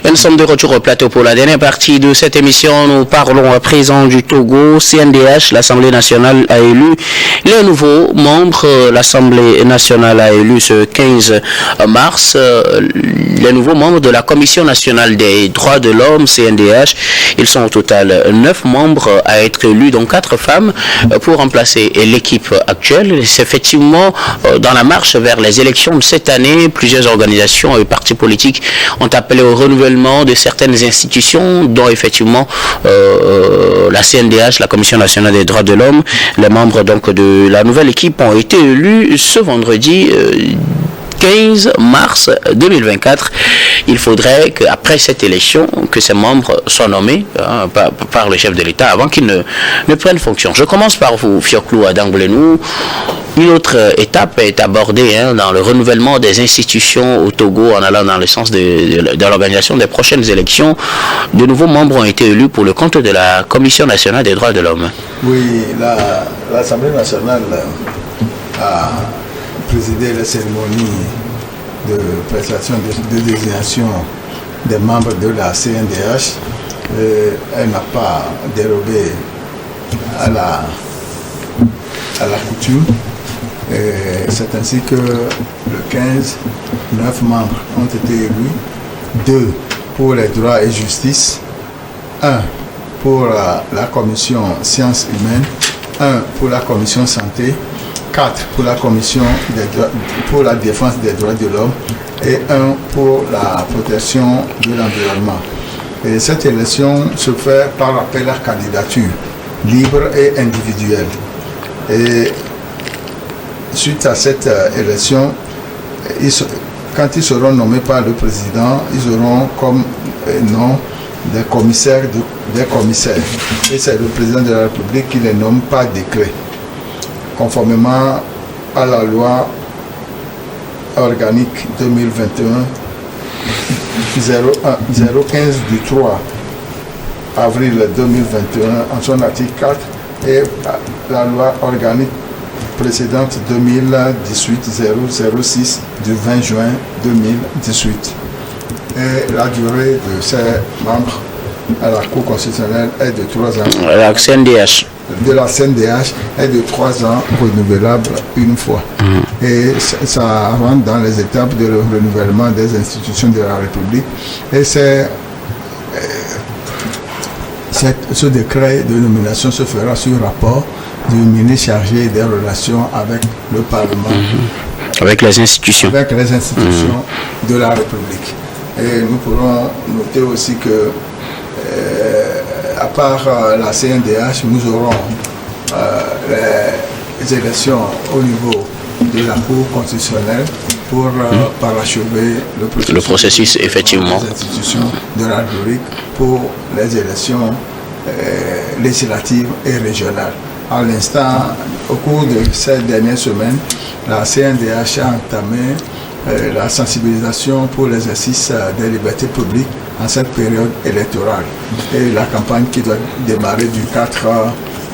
Et nous sommes de retour au plateau pour la dernière partie de cette émission. Nous parlons à présent du Togo. CNDH, l'Assemblée nationale a élu les nouveaux membres. L'Assemblée nationale a élu ce 15 mars les nouveaux membres de la Commission nationale des droits de l'homme, CNDH. Ils sont au total 9 membres à être élus, dont 4 femmes, pour remplacer l'équipe actuelle. C'est effectivement dans la marche vers les élections de cette année. Plusieurs organisations et partis politiques ont appelé au renouvellement de certaines institutions, dont effectivement la CNDH, la Commission nationale des droits de l'homme. Les membres donc de la nouvelle équipe ont été élus ce vendredi 15 mars 2024. Il faudrait qu'après cette élection, que ces membres soient nommés par le chef de l'État avant qu'ils ne prennent fonction. Je commence par vous, Fioclou Adangoulenou. Une autre étape est abordée dans le renouvellement des institutions au Togo en allant dans le sens de l'organisation des prochaines élections. De nouveaux membres ont été élus pour le compte de la Commission nationale des droits de l'homme. Oui, l'Assemblée nationale a présidé la cérémonie de prestation de désignation des membres de la CNDH. Elle n'a pas dérobé à la coutume. C'est ainsi que le 15, 9 membres ont été élus, 2 pour les droits et justice, 1 pour la commission sciences humaines, 1 pour la commission santé, 4 pour la commission pour la défense des droits de l'homme et 1 pour la protection de l'environnement. Et cette élection se fait par appel à candidature, libre et individuelle. Et suite à cette élection, quand ils seront nommés par le président, ils auront comme nom des commissaires. Et c'est le président de la République qui les nomme par décret, conformément à la loi organique 2021 015 du 3 avril 2021 en son article 4 et la loi organique précédente 2018-006 du 20 juin 2018. Et la durée de ces membres à la Cour constitutionnelle est de 3 ans. La CNDH. De la CNDH est de 3 ans, renouvelable une fois. Et ça rentre dans les étapes de renouvellement des institutions de la République. Et ce décret de nomination se fera sur rapport du ministre chargé des relations avec le Parlement. Avec les institutions. Avec les institutions de la République. Et nous pourrons noter aussi que, à part la CNDH, nous aurons les élections au niveau de la Cour constitutionnelle pour parachever le processus effectivement des institutions de la République pour les élections législatives et régionales. À l'instant, au cours de ces dernières semaines, la CNDH a entamé la sensibilisation pour l'exercice des libertés publiques en cette période électorale et la campagne qui doit démarrer du 4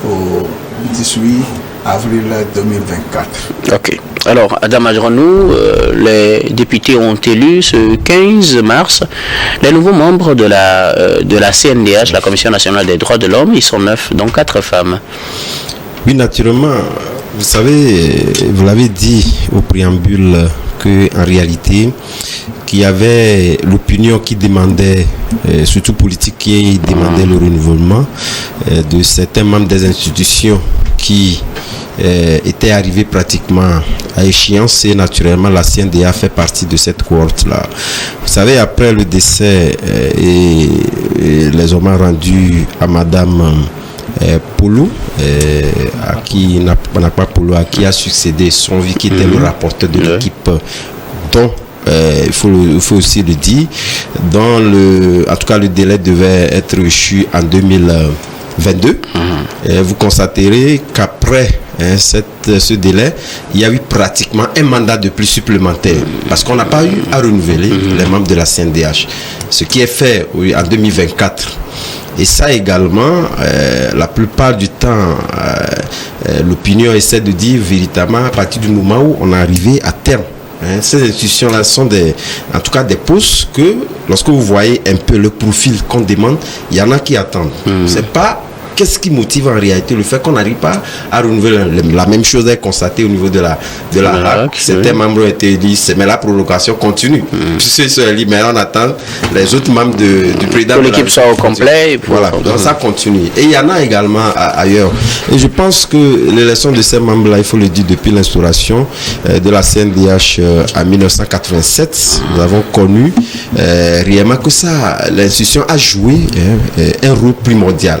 au 18 avril 2024. Ok. Alors, Adam Adronou, les députés ont élu ce 15 mars les nouveaux membres de la CNDH, la Commission nationale des droits de l'homme. Ils sont 9, dont 4 femmes. Oui, naturellement. Vous savez, vous l'avez dit au préambule qu'en réalité, qu'il y avait l'opinion qui demandait, surtout politique, qui demandait le renouvellement de certains membres des institutions qui étaient arrivés pratiquement à échéance, et naturellement la CNDA fait partie de cette cohorte-là. Vous savez, après le décès et les hommages rendus à Madame Polo, à qui à qui a succédé son vie, qui était le rapporteur de l'équipe, dont il faut aussi le dire, en tout cas le délai devait être échu en 2022. Vous constaterez qu'après ce délai, il y a eu pratiquement un mandat de plus supplémentaire, parce qu'on n'a pas eu à renouveler les membres de la CNDH, ce qui est fait en 2024. Et ça également, la plupart du temps, l'opinion essaie de dire véritablement à partir du moment où on est arrivé à terme Ces institutions-là sont en tout cas des postes que, lorsque vous voyez un peu le profil qu'on demande, il y en a qui attendent. C'est pas qu'est-ce qui motive en réalité le fait qu'on n'arrive pas à renouveler la même chose est constatée au niveau de la RAC. Certains membres ont été élus, mais la prolongation continue. Puisque ceux élus, mais on attend les autres membres du président. Que l'équipe soit au complet. Voilà, donc ça continue. Et il y en a également ailleurs. Et je pense que l'élection de ces membres-là, il faut le dire, depuis l'instauration de la CNDH en 1987, nous avons connu réellement que l'institution a joué un rôle primordial.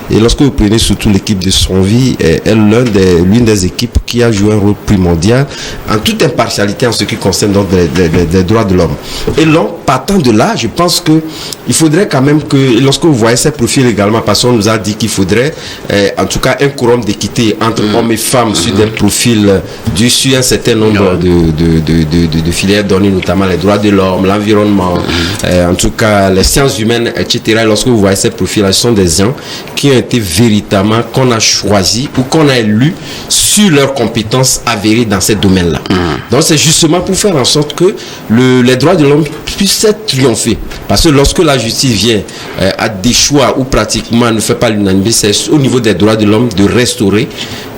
Et lorsque vous prenez surtout l'équipe de Sonville, elle est l'une des équipes qui a joué un rôle primordial en toute impartialité en ce qui concerne donc les droits de l'homme. Et donc, partant de là, je pense qu'il faudrait quand même que, lorsque vous voyez ces profils également, parce qu'on nous a dit qu'il faudrait en tout cas un quorum d'équité entre hommes et femmes sur des profils sur un certain nombre de filières données, notamment les droits de l'homme, l'environnement, en tout cas les sciences humaines, etc. Et lorsque vous voyez ces profils-là, ce sont des gens qui ont été véritablement, qu'on a choisi ou qu'on a élu sur leurs compétences avérées dans ces domaines-là. Donc c'est justement pour faire en sorte que les droits de l'homme puissent être triomphés. Parce que lorsque la justice vient à des choix ou pratiquement ne fait pas l'unanimité, c'est au niveau des droits de l'homme de restaurer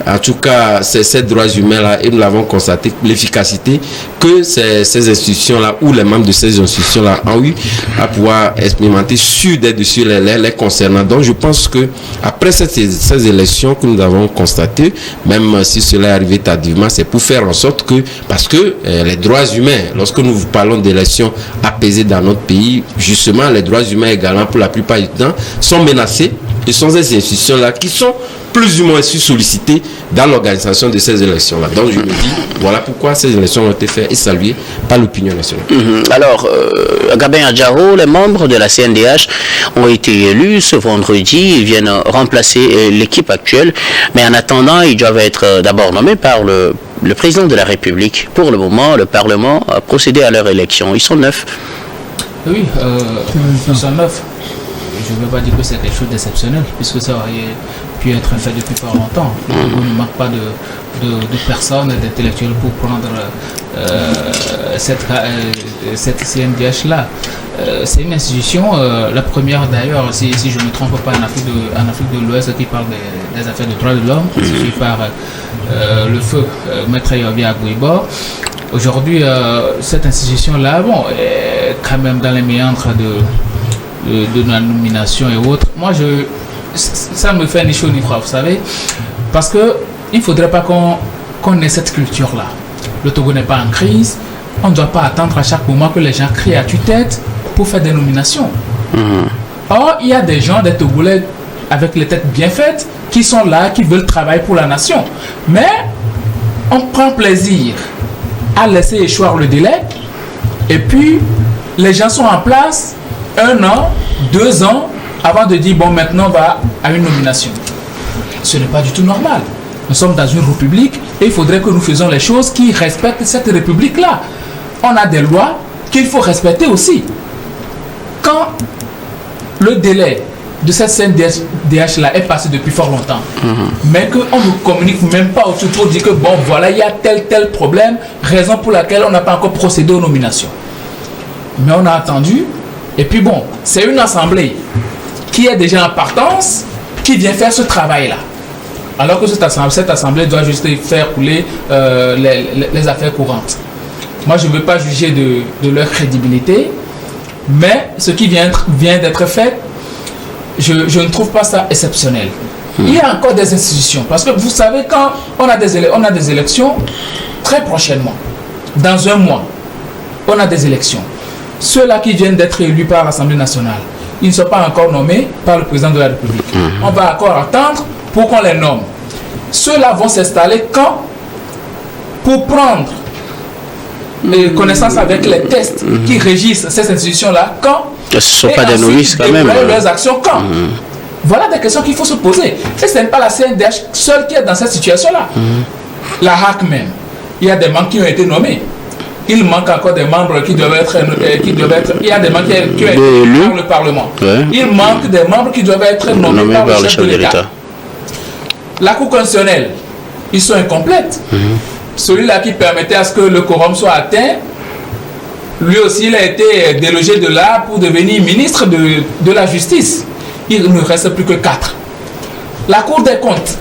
en tout cas ces droits humains-là, et nous l'avons constaté, l'efficacité que ces institutions-là ou les membres de ces institutions-là ont eu à pouvoir expérimenter sur des dossiers les concernant. Donc je pense que après ces élections que nous avons constatées, même si cela est arrivé tardivement, c'est pour faire en sorte que, parce que les droits humains, lorsque nous parlons d'élections apaisées dans notre pays, justement les droits humains également pour la plupart du temps sont menacés. Et ce sont ces institutions-là qui sont plus ou moins sollicitées dans l'organisation de ces élections-là. Donc je me dis, voilà pourquoi ces élections ont été faites et saluées par l'opinion nationale. Alors, Gabin Adjaro, les membres de la CNDH ont été élus ce vendredi. Ils viennent remplacer l'équipe actuelle. Mais en attendant, ils doivent être d'abord nommés par le président de la République. Pour le moment, le Parlement a procédé à leur élection. Ils sont 9. Oui, ils sont 9. Je ne veux pas dire que c'est quelque chose d'exceptionnel, puisque ça aurait pu être fait depuis fort longtemps. Il ne manque pas de personnes, d'intellectuels pour prendre cette CNDH-là. C'est une institution, la première d'ailleurs, si je ne me trompe pas, en Afrique de l'Ouest, qui parle des affaires de droits de l'homme, suivi par le feu Maître Yobi Agouibo. Aujourd'hui, cette institution-là, est quand même dans les méandres de la nomination et autres. Moi, ça me fait ni chaud ni froid, vous savez, parce que il ne faudrait pas qu'on ait cette culture-là. Le Togo n'est pas en crise. On ne doit pas attendre à chaque moment que les gens crient à tue-tête pour faire des nominations. Or, il y a des gens, des Togolais avec les têtes bien faites, qui sont là, qui veulent travailler pour la nation. Mais on prend plaisir à laisser échoir le délai, et puis les gens sont en place 1 an, 2 ans, avant de dire, bon, maintenant on va à une nomination. Ce n'est pas du tout normal. Nous sommes dans une république et il faudrait que nous faisions les choses qui respectent cette république-là. On a des lois qu'il faut respecter aussi. Quand le délai de cette CNDH-là est passé depuis fort longtemps, mais qu'on ne communique même pas autour pour dire que, bon, voilà, il y a tel problème, raison pour laquelle on n'a pas encore procédé aux nominations. Mais on a attendu. Et puis bon, c'est une assemblée qui est déjà en partance, qui vient faire ce travail-là. Alors que cette assemblée doit juste faire couler les affaires courantes. Moi, je ne veux pas juger de leur crédibilité, mais ce qui vient d'être fait, je ne trouve pas ça exceptionnel. Il y a encore des institutions, parce que vous savez, quand on a des élections, très prochainement, dans 1 mois, on a des élections. Ceux-là qui viennent d'être élus par l'Assemblée nationale, ils ne sont pas encore nommés par le président de la République. On va encore attendre pour qu'on les nomme. Ceux-là vont s'installer quand? Pour prendre connaissance avec les tests qui régissent ces institutions-là quand? Ce ne sont pas des novices quand même. Leurs actions quand? Voilà des questions qu'il faut se poser. Et ce n'est pas la CNDH seule qui est dans cette situation-là. La HAC même. Il y a des membres qui ont été nommés. Il manque encore des membres qui doivent être il y a des membres qui ont été élus par le Parlement. Ouais. Il manque des membres qui doivent être nommés par le chef de l'État. La Cour constitutionnelle, ils sont incomplètes. celui-là qui permettait à ce que le quorum soit atteint, lui aussi il a été délogé de là pour devenir ministre de la Justice. Il ne reste plus que 4. La Cour des comptes,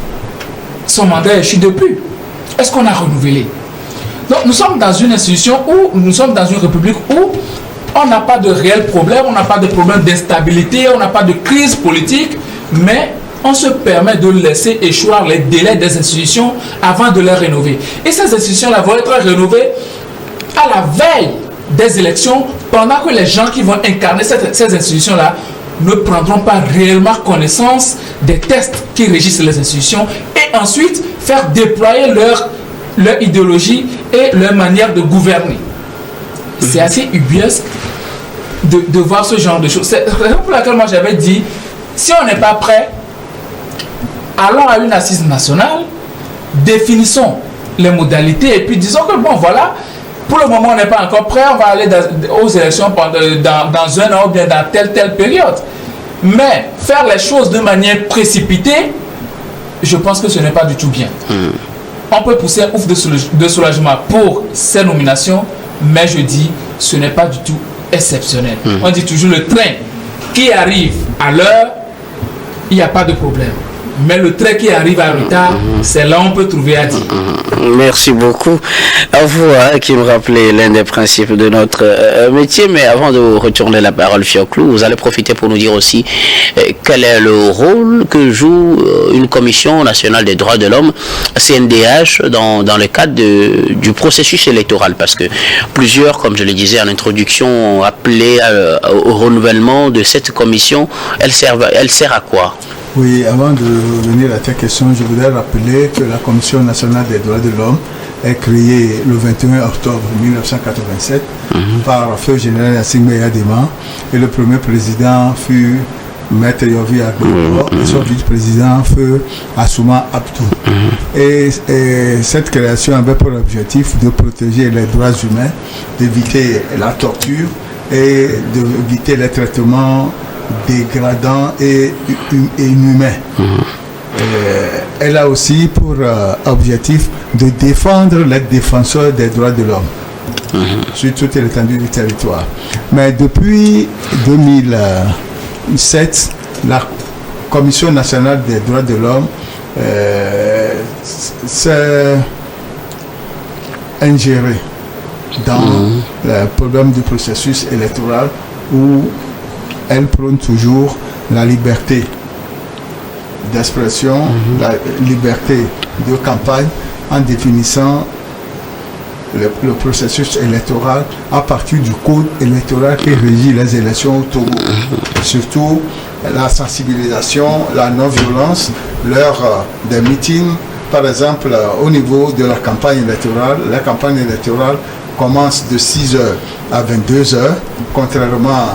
son mandat est échu depuis. Est-ce qu'on a renouvelé? Donc nous sommes dans une institution où, nous sommes dans une république où on n'a pas de réel problème, on n'a pas de problème d'instabilité, on n'a pas de crise politique, mais on se permet de laisser échoir les délais des institutions avant de les rénover. Et ces institutions-là vont être rénovées à la veille des élections, pendant que les gens qui vont incarner ces institutions-là ne prendront pas réellement connaissance des textes qui régissent les institutions et ensuite faire déployer leur idéologie et leur manière de gouverner. C'est assez ubuesque de voir ce genre de choses. C'est la raison pour laquelle moi j'avais dit, si on n'est pas prêt, allons à une assise nationale, définissons les modalités et puis disons que bon voilà, pour le moment on n'est pas encore prêt, on va aller aux élections dans un an ou bien dans telle période. Mais faire les choses de manière précipitée, je pense que ce n'est pas du tout bien. On peut pousser un ouf de soulagement pour ces nominations, mais je dis, ce n'est pas du tout exceptionnel. On dit toujours le train qui arrive à l'heure, il n'y a pas de problème. Mais le train qui arrive à retard, c'est là où on peut trouver à dire. Merci beaucoup à vous qui me rappelez l'un des principes de notre métier. Mais avant de retourner la parole, Fioclou, vous allez profiter pour nous dire aussi quel est le rôle que joue une commission nationale des droits de l'homme, CNDH, dans le cadre du processus électoral. Parce que plusieurs, comme je le disais en introduction, ont appelé au renouvellement de cette commission. Elle sert à quoi? Oui, avant de revenir à ta question, je voudrais rappeler que la Commission nationale des droits de l'homme est créée le 21 octobre 1987 par Feu Général Yassine Adema et le premier président fut Maître Yovi Agboro et son vice-président fut Assouma Abdou. Et cette création avait pour objectif de protéger les droits humains, d'éviter la torture et d'éviter les traitements dégradant et inhumain. Elle a aussi pour objectif de défendre les défenseurs des droits de l'homme sur toute l'étendue du territoire. Mais depuis 2007, la Commission nationale des droits de l'homme s'est ingérée dans le problème du processus électoral où elle prône toujours la liberté d'expression, la liberté de campagne en définissant le processus électoral à partir du code électoral qui régit les élections au Togo. Surtout la sensibilisation, la non-violence, l'heure des meetings, par exemple au niveau de la campagne électorale. La campagne électorale commence de 6h à 22h, contrairement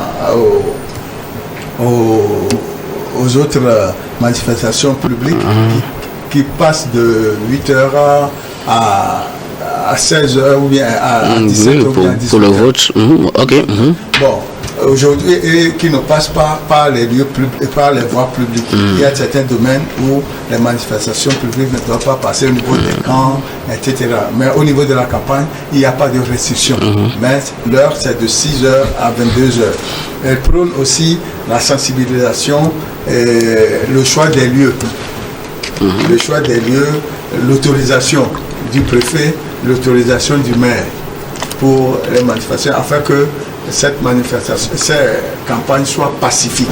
aux autres manifestations publiques qui passent de 8h à 16h ou bien à 17h ou bien à 18h. Pour le vote, Bon, aujourd'hui, et qui ne passent pas par les lieux publics, par les voies publiques. Il y a certains domaines où les manifestations publiques ne doivent pas passer au niveau des camps, etc. Mais au niveau de la campagne, il n'y a pas de restriction. Mais l'heure, c'est de 6h à 22h. Elle prône aussi la sensibilisation et le choix des lieux. Le choix des lieux, l'autorisation du préfet, l'autorisation du maire pour les manifestations, afin que cette campagne soit pacifique.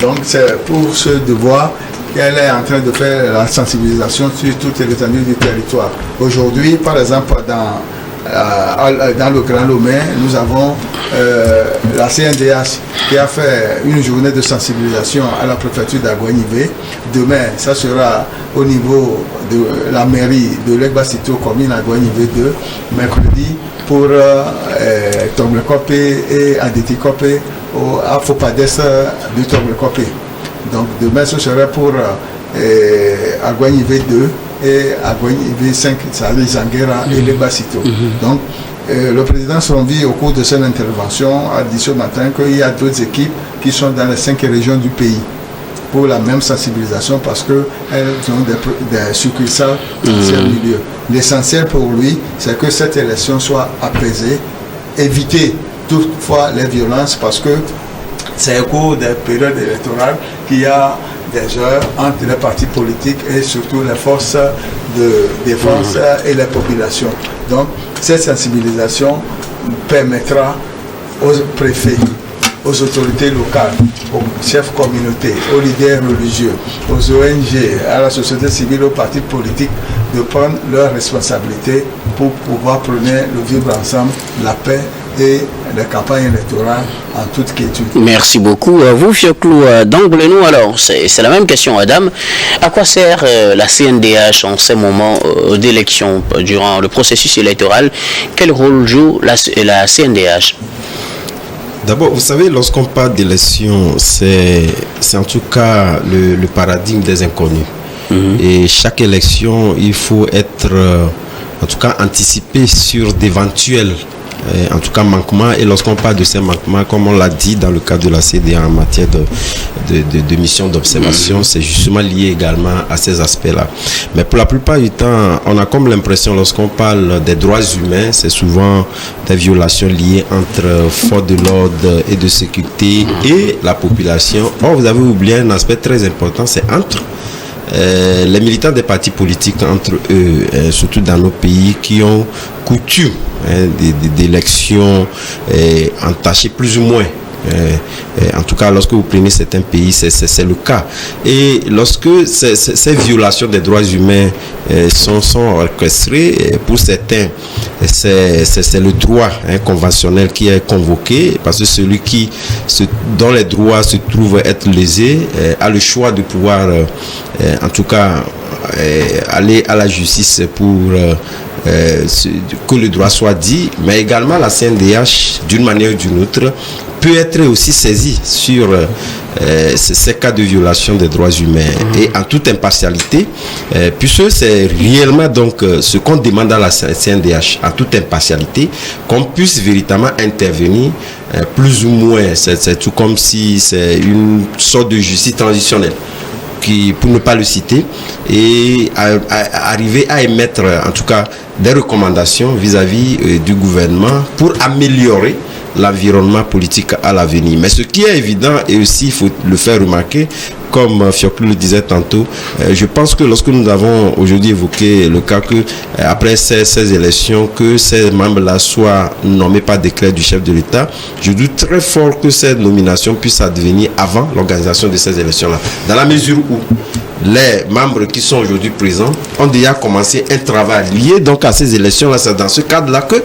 Donc c'est pour ce devoir qu'elle est en train de faire la sensibilisation sur toute l'étendue du territoire. Aujourd'hui, par exemple, dans le Grand Lomé, nous avons la CNDH qui a fait une journée de sensibilisation à la préfecture d'Aguanivé. Demain, ça sera au niveau de la mairie de Legbasito, commune Aguanivé 2. Mercredi, pour Tonglekope et Adetikope à Fopades de Tonglekope. Donc demain, ce serait pour Aguanivé 2 et Aguanivé 5, c'est-à-dire Zangera et Legbasito. Donc le président Sombi, au cours de cette intervention, a dit ce matin qu'il y a d'autres équipes qui sont dans les 5 régions du pays. pour la même sensibilisation parce qu'elles ont des succursales dans ces milieux. L'essentiel pour lui, c'est que cette élection soit apaisée, éviter toutefois les violences parce que c'est au cours des périodes électorales qu'il y a des heures entre les partis politiques et surtout les forces de défense et les populations. Donc, cette sensibilisation permettra aux préfets, aux autorités locales, aux chefs communautés, aux leaders religieux, aux ONG, à la société civile, aux partis politiques de prendre leurs responsabilités pour pouvoir prôner le vivre ensemble, la paix et les campagnes électorales en toute quiétude. Merci beaucoup à vous, Fioclou d'Anglenou. Alors, c'est la même question, Adam. À quoi sert la CNDH en ces moments d'élection, durant le processus électoral? Quel rôle joue la CNDH? D'abord, vous savez, lorsqu'on parle d'élection, c'est en tout cas le paradigme des inconnus. Et chaque élection, il faut être, en tout cas, anticipé sur d'éventuels en tout cas manquements. Et lorsqu'on parle de ces manquements, comme on l'a dit dans le cadre de la CDA en matière de mission d'observation, c'est justement lié également à ces aspects-là. Mais pour la plupart du temps, on a comme l'impression, lorsqu'on parle des droits humains, c'est souvent des violations liées entre forces de l'ordre et de sécurité et la population. Or, vous avez oublié un aspect très important, c'est entre les militants des partis politiques entre eux, surtout dans nos pays qui ont coutume d'élections entachées plus ou moins. En tout cas, lorsque vous prenez certains pays, c'est le cas. Et lorsque ces violations des droits humains sont orchestrées, pour certains, c'est le droit conventionnel qui est convoqué, parce que celui dont les droits se trouvent être lésés a le choix de pouvoir, en tout cas, aller à la justice pour que le droit soit dit, mais également la CNDH, d'une manière ou d'une autre, peut être aussi saisie sur ces cas de violation des droits humains et en toute impartialité, puisque c'est réellement donc ce qu'on demande à la CNDH, en toute impartialité, qu'on puisse véritablement intervenir plus ou moins. C'est tout comme si c'est une sorte de justice transitionnelle, pour ne pas le citer, et arriver à émettre en tout cas des recommandations vis-à-vis du gouvernement pour améliorer l'environnement politique à l'avenir. Mais ce qui est évident, et aussi il faut le faire remarquer, comme Fioclou le disait tantôt, je pense que lorsque nous avons aujourd'hui évoqué le cas que après ces élections, que ces membres-là soient nommés par décret du chef de l'État, je doute très fort que cette nomination puisse advenir avant l'organisation de ces élections-là. Dans la mesure où les membres qui sont aujourd'hui présents ont déjà commencé un travail lié donc à ces élections-là. C'est dans ce cadre-là que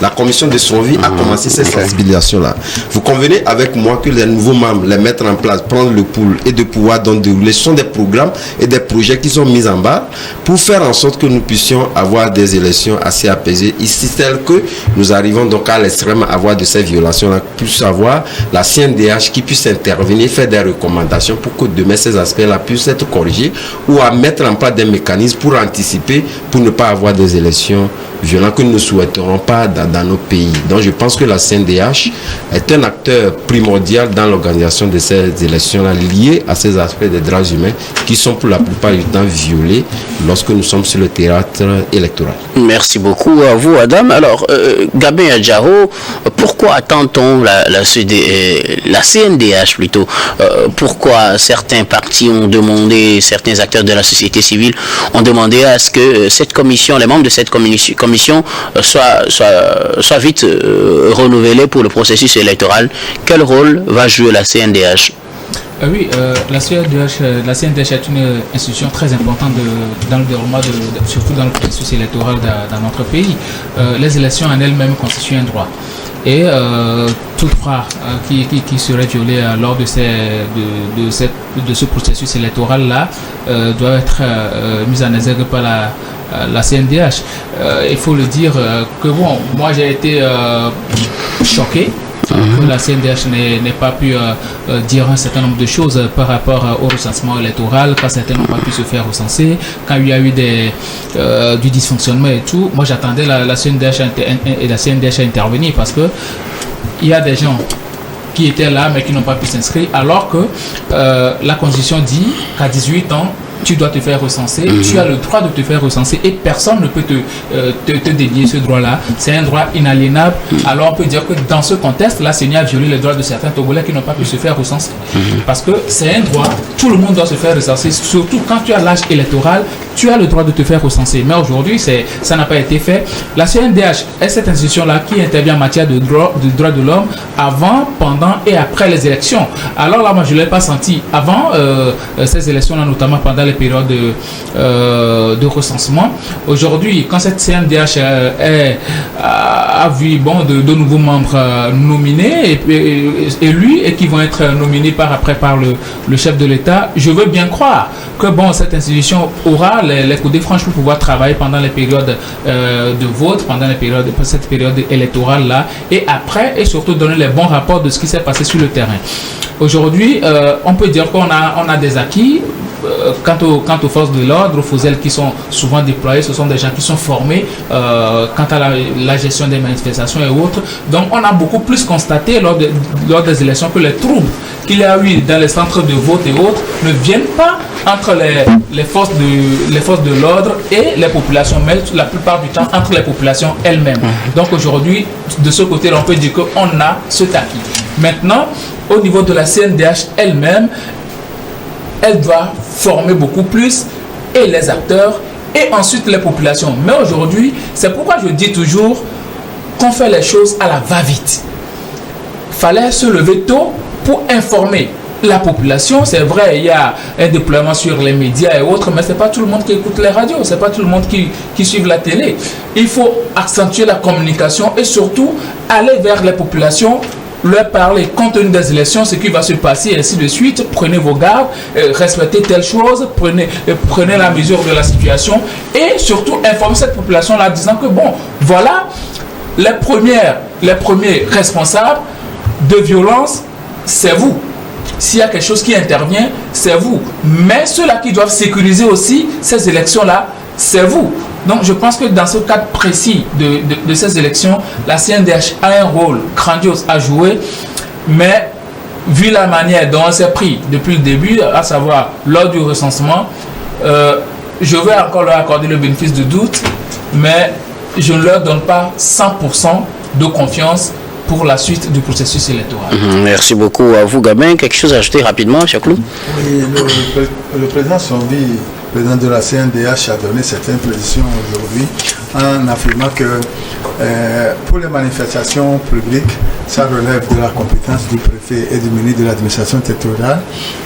la commission de suivi a commencé cette sensibilisation-là. Vous convenez avec moi que les nouveaux membres, les mettre en place, prendre le pouls et de pouvoir donc dérouler, ce sont des programmes et des projets qui sont mis en bas pour faire en sorte que nous puissions avoir des élections assez apaisées. Ici, telles que nous arrivons donc à l'extrême à avoir de ces violations-là, puisse avoir la CNDH qui puisse intervenir, faire des recommandations pour que demain ces aspects-là puissent être corrigés ou à mettre en place des mécanismes pour anticiper, pour ne pas avoir des élections violentes que nous ne souhaiterons pas dans nos pays. Donc je pense que la CNDH est un acteur primordial dans l'organisation de ces élections-là liées à ces aspects des droits humains qui sont pour la plupart du temps violés lorsque nous sommes sur le théâtre électoral. Merci beaucoup à vous, Adam. Alors, Gabin Adjaro, pourquoi attend-on la CNDH plutôt? Pourquoi certains partis ont demandé, certains acteurs de la société civile ont demandé à ce que cette commission, les membres de cette commission soient vite renouvelés pour le processus électoral? Quel rôle va jouer la CNDH? Oui, la CNDH est une institution très importante dans le déroulement, surtout dans le processus électoral dans notre pays. Les élections en elles-mêmes constituent un droit. Et tout droit qui serait violé lors de ce processus électoral-là doit être mis en exergue par la CNDH. Il faut le dire que bon, moi j'ai été choqué que la CNDH n'ait pas pu dire un certain nombre de choses par rapport au recensement électoral, quand certains n'ont pas pu se faire recenser, quand il y a eu du dysfonctionnement et tout. Moi j'attendais la CNDH à intervenir parce que il y a des gens qui étaient là mais qui n'ont pas pu s'inscrire, alors que la Constitution dit qu'à 18 ans, tu dois te faire recenser, tu as le droit de te faire recenser et personne ne peut te dénier ce droit-là. C'est un droit inaliénable. Alors on peut dire que dans ce contexte, la CENI a violé les droits de certains Togolais qui n'ont pas pu se faire recenser. Parce que c'est un droit, tout le monde doit se faire recenser, surtout quand tu as l'âge électoral, tu as le droit de te faire recenser. Mais aujourd'hui, ça n'a pas été fait. La CNDH est cette institution-là qui intervient en matière de droits de l'homme avant, pendant et après les élections. Alors là, moi, je ne l'ai pas senti avant ces élections-là, notamment pendant les périodes de recensement. Aujourd'hui, quand cette CNDH a vu de nouveaux membres nominés et élus et qui vont être nominés par le chef de l'État, je veux bien croire que cette institution aura les coudées franches pour pouvoir travailler pendant les périodes de vote, pendant cette période électorale là, et après, et surtout donner les bons rapports de ce qui s'est passé sur le terrain. Aujourd'hui, on peut dire qu'on a des acquis. Quant aux forces de l'ordre, aux FOSEL qui sont souvent déployés, ce sont des gens qui sont formés quant à la gestion des manifestations et autres. Donc on a beaucoup plus constaté lors des élections que les troubles qu'il y a eu dans les centres de vote et autres ne viennent pas entre les forces de l'ordre et les populations, mais la plupart du temps entre les populations elles-mêmes. Donc aujourd'hui, de ce côté-là, on peut dire qu'on a ce acquis. Maintenant, au niveau de la CNDH elle-même, elle doit former beaucoup plus et les acteurs et ensuite les populations. Mais aujourd'hui, c'est pourquoi je dis toujours qu'on fait les choses à la va-vite. Il fallait se lever tôt pour informer la population. C'est vrai, il y a un déploiement sur les médias et autres, mais ce n'est pas tout le monde qui écoute les radios, ce n'est pas tout le monde qui suit la télé. Il faut accentuer la communication et surtout aller vers les populations, leur parler compte tenu des élections, ce qui va se passer, et ainsi de suite. Prenez vos gardes, respectez telle chose, prenez la mesure de la situation et surtout informer cette population-là disant que voilà, les premiers responsables de violence, c'est vous. S'il y a quelque chose qui intervient, c'est vous. Mais ceux-là qui doivent sécuriser aussi ces élections-là, c'est vous. Donc je pense que dans ce cadre précis de ces élections, la CNDH a un rôle grandiose à jouer, mais vu la manière dont on s'est pris depuis le début, à savoir lors du recensement, je vais encore leur accorder le bénéfice du doute, mais je ne leur donne pas 100% de confiance pour la suite du processus électoral. Merci beaucoup à vous, Gabin. Quelque chose à ajouter rapidement, Chaklou? Oui, le président Sombi, président de la CNDH, a donné certaines précisions aujourd'hui en affirmant que pour les manifestations publiques, ça relève de la compétence du préfet et du ministre de l'administration territoriale,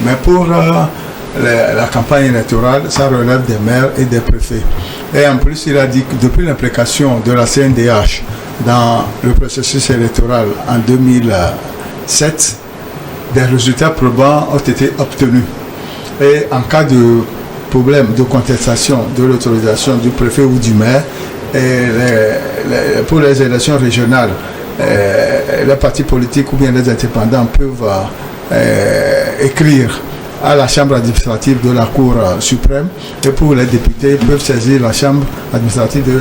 mais pour la campagne électorale, ça relève des maires et des préfets. Et en plus, il a dit que depuis l'implication de la CNDH dans le processus électoral en 2007, des résultats probants ont été obtenus. Et en cas de problème de contestation de l'autorisation du préfet ou du maire, pour les élections régionales, les partis politiques ou bien les indépendants peuvent écrire à la chambre administrative de la Cour suprême, et pour les députés, ils peuvent saisir la chambre administrative de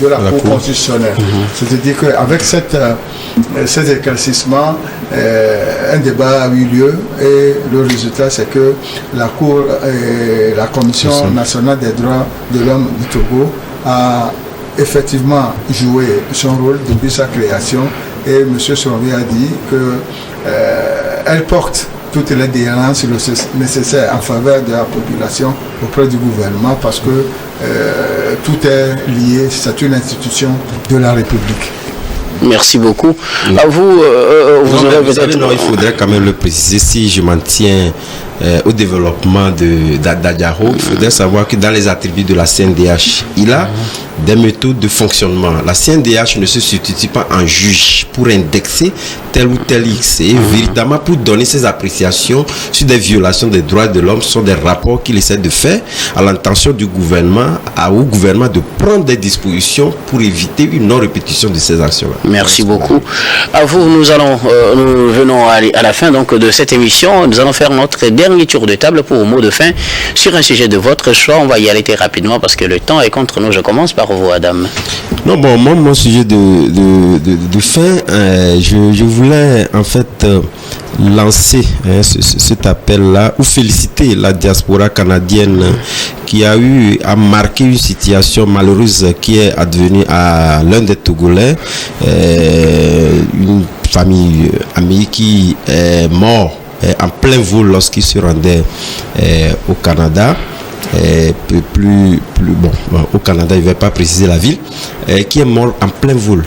la Cour constitutionnelle. C'est-à-dire qu'avec ces éclaircissements, un débat a eu lieu et le résultat, c'est que la Cour et la Commission nationale des droits de l'homme du Togo a effectivement joué son rôle depuis sa création, et M. Sombi a dit qu'elle porte toutes les déliances nécessaires en faveur de la population auprès du gouvernement, parce que tout est lié, c'est une institution de la République. Merci beaucoup. À vous, il faudrait quand même le préciser. Si je m'en tiens au développement d'Adjaro, il faudrait savoir que dans les attributs de la CNDH, il a des méthodes de fonctionnement. La CNDH ne se substitue pas en juge pour indexer tel ou tel X. Et véritablement pour donner ses appréciations sur des violations des droits de l'homme, ce sont des rapports qu'il essaie de faire à l'intention du gouvernement, au gouvernement de prendre des dispositions pour éviter une non-répétition de ces actions-là. Merci beaucoup. À vous, nous venons à la fin donc de cette émission. Nous allons faire notre dernier tour de table pour mot de fin sur un sujet de votre choix. On va y aller très rapidement parce que le temps est contre nous. Je commence par vous, Adam. Non, bon, moi, mon sujet de fin, je voulais en fait lancer cet appel-là ou féliciter la diaspora canadienne qui a eu à marquer une situation malheureuse qui est advenue à l'un des Togolais, une famille amie qui est mort en plein vol lorsqu'il se rendait au Canada. Au Canada, il ne va pas préciser la ville, qui est mort en plein vol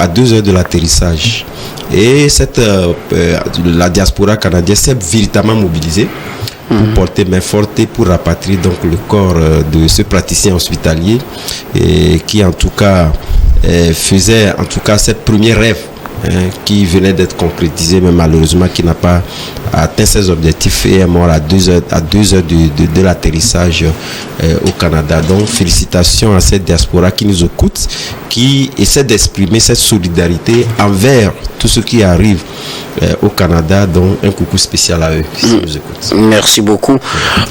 à 2 heures de l'atterrissage. Et la diaspora canadienne s'est véritablement mobilisée pour porter main forte et pour rapatrier donc le corps de ce praticien hospitalier qui en tout cas faisait en tout cas cette première rêve qui venait d'être concrétisé, mais malheureusement qui n'a pas atteint ses objectifs et est mort à 2 heures de l'atterrissage au Canada. Donc félicitations à cette diaspora qui nous écoute, qui essaie d'exprimer cette solidarité envers tout ce qui arrive au Canada. Donc un coucou spécial à eux qui nous écoutent. Merci beaucoup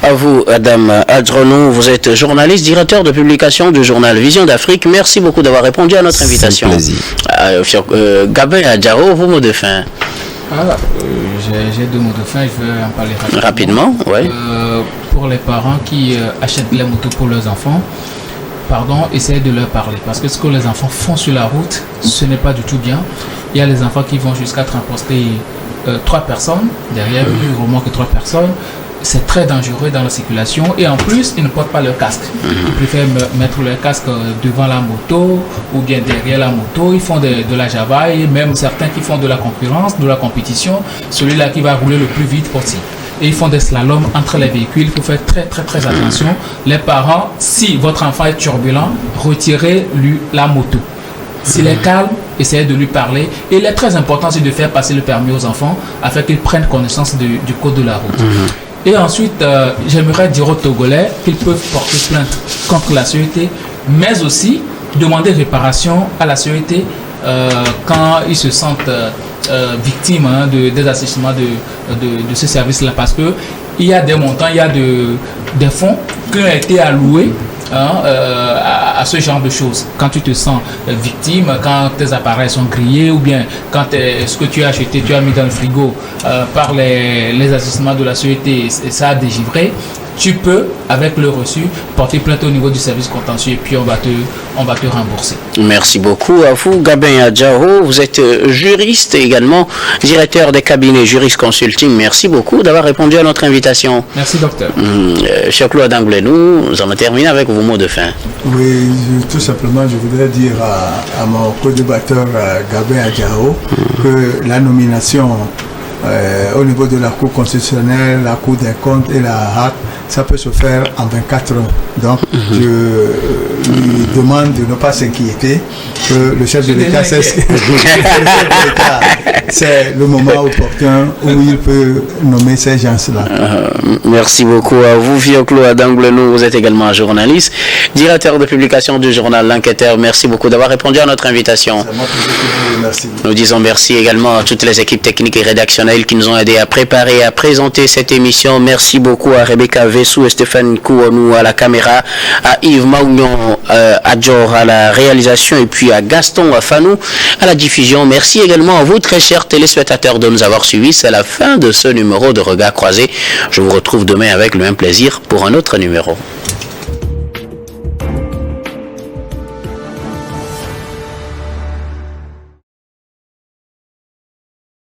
à vous, Adam Adronou. Vous êtes journaliste, directeur de publication du journal Vision d'Afrique. Merci beaucoup d'avoir répondu à notre invitation. C'est un plaisir. Gabin Adjaro, vos mots de fin. J'ai 2 mots de fin, je vais en parler rapidement. Oui. Pour les parents qui achètent les motos pour leurs enfants, essayez de leur parler, parce que ce que les enfants font sur la route, ce n'est pas du tout bien. Il y a les enfants qui vont jusqu'à transporter 3 personnes, derrière ils remorquent 3 personnes. C'est très dangereux dans la circulation et en plus ils ne portent pas leur casque. Ils préfèrent mettre leur casque devant la moto ou bien derrière la moto. Ils font de la java et même certains qui font de la concurrence, de la compétition, celui-là qui va rouler le plus vite possible. Et ils font des slaloms entre les véhicules. Il faut faire très très très attention. Les parents, si votre enfant est turbulent, retirez-lui la moto. S'il est calme, essayez de lui parler. Et il est très important, c'est de faire passer le permis aux enfants afin qu'ils prennent connaissance du code de la route. Et ensuite, j'aimerais dire aux Togolais qu'ils peuvent porter plainte contre la sûreté, mais aussi demander réparation à la sûreté quand ils se sentent victimes des assistements de ce service-là. Parce qu'il y a des montants, il y a des fonds qui ont été alloués à ce genre de choses. Quand tu te sens victime, quand tes appareils sont grillés ou bien quand ce que tu as acheté, tu as mis dans le frigo par les assistements de la sûreté, ça a dégivré, tu peux, avec le reçu, porter plainte au niveau du service contentieux et puis on va te rembourser. Merci beaucoup à vous, Gabin Adjaro. Vous êtes juriste et également directeur des cabinets Jurist Consulting. Merci beaucoup d'avoir répondu à notre invitation. Merci, docteur. Cher Claude Anglenou, nous allons terminer avec vos mots de fin. Oui, tout simplement, je voudrais dire à mon co-débatteur Gabin Adjaro que la nomination au niveau de la Cour constitutionnelle, la Cour des comptes et la HAC, ça peut se faire en 24 heures. Donc, je lui demande de ne pas s'inquiéter, que le chef de l'État sait ce c'est le moment opportun où il peut nommer ces gens-là. Merci beaucoup à vous, Claude Anglenou. Vous êtes également journaliste, directeur de publication du journal L'Enquêteur. Merci beaucoup d'avoir répondu à notre invitation. C'est moi qui vous remercie. Nous disons merci également à toutes les équipes techniques et rédactionnelles qui nous ont aidés à préparer et à présenter cette émission. Merci beaucoup à Rebecca Vessou et Stéphane Kouanou à la caméra, à Yves Maugnon Adjor à la réalisation et puis à Gaston Fanou à la diffusion. Merci également à vous, très chers téléspectateurs, de nous avoir suivis. C'est la fin de ce numéro de Regard Croisé. Je vous retrouve demain avec le même plaisir pour un autre numéro.